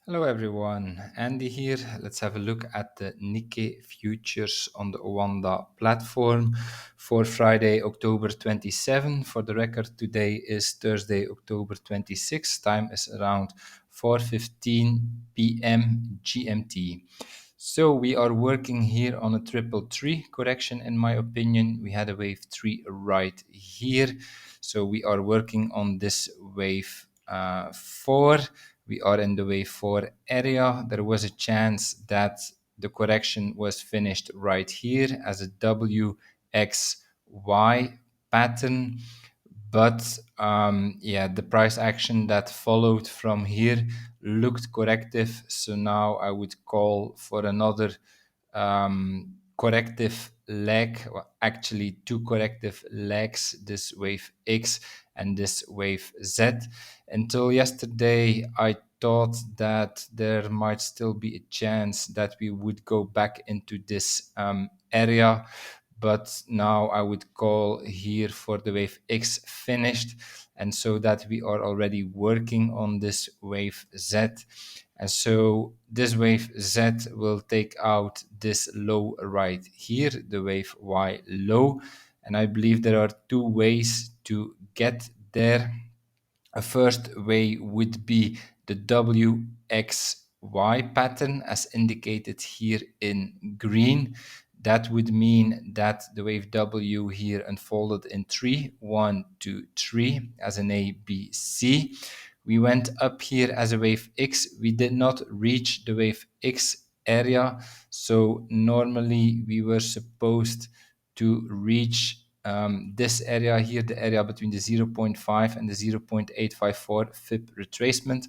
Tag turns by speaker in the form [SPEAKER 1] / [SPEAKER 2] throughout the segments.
[SPEAKER 1] Hello everyone, Andy here. Let's have a look at the NIKKEI futures on the Oanda platform for Friday, October 27. For the record, today is Thursday, October 26. Time is around 4:15 p.m. GMT. So we are working here on a triple tree correction. In my opinion, we had a wave 3 right here. So we are working on this wave 4. We are in the wave 4 area. There was a chance that the correction was finished right here as a WXY pattern. But yeah, the price action that followed from here looked corrective. So now I would call for another corrective leg, well, actually two corrective legs, this wave X and this wave Z. Until yesterday, I thought that there might still be a chance that we would go back into this area, but now I would call here for the wave X finished, and so that we are already working on this wave Z. And so this wave Z will take out this low right here, the wave Y low. And I believe there are two ways to get there. A first way would be the WXY pattern as indicated here in green. That would mean that the wave W here unfolded in 3, 1, 2, 3 as an A, B, C. We went up here as a wave X. We did not reach the wave X area. So normally we were supposed to reach this area here, the area between the 0.5 and the 0.854 fib retracement.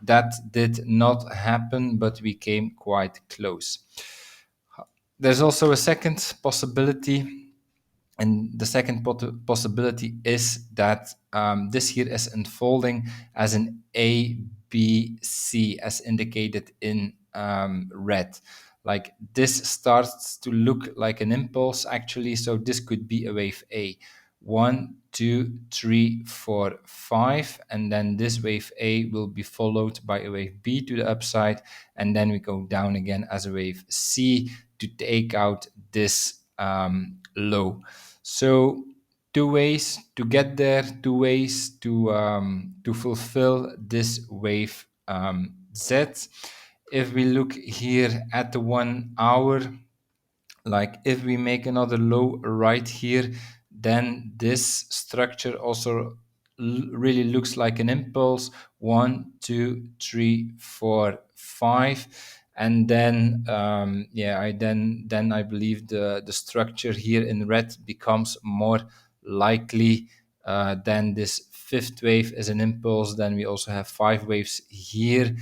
[SPEAKER 1] That did not happen, but we came quite close. There's also a second possibility, and the second possibility is that this here is unfolding as an A, B, C, as indicated in red. Like this starts to look like an impulse actually, so this could be a wave A. 1, 2, 3, 4, 5, and then this wave A will be followed by a wave B to the upside, and then we go down again as a wave C to take out this low. So two ways to get there, two ways to fulfill this wave Z. If we look here at the 1 hour, like if we make another low right here, then this structure also really looks like an impulse. 1, 2, 3, 4, 5, and then yeah, I believe the structure here in red becomes more likely. Then this fifth wave is an impulse. Then we also have 5 waves here.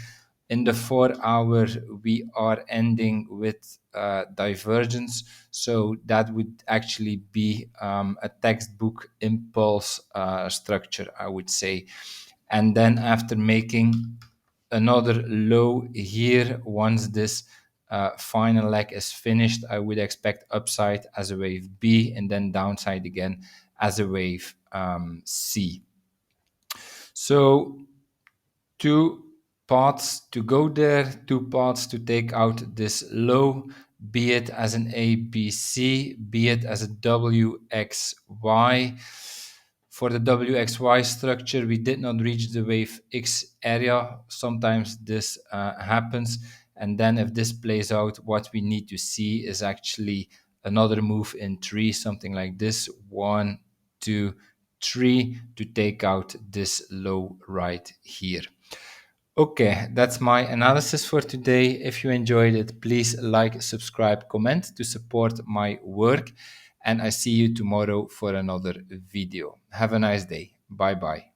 [SPEAKER 1] In the 4 hour, we are ending with divergence. So that would actually be a textbook impulse structure, I would say. And then after making another low here, once this final leg is finished, I would expect upside as a wave B and then downside again as a wave C. So two paths to go there, two paths to take out this low, be it as an A, B, C, be it as a W, X, Y. For the WXY structure, we did not reach the wave X area. Sometimes this happens. And then if this plays out, what we need to see is actually another move in 3, something like this. 1, 2, 3 to take out this low right here. Okay, that's my analysis for today. If you enjoyed it, please like, subscribe, comment to support my work. And I see you tomorrow for another video. Have a nice day. Bye bye.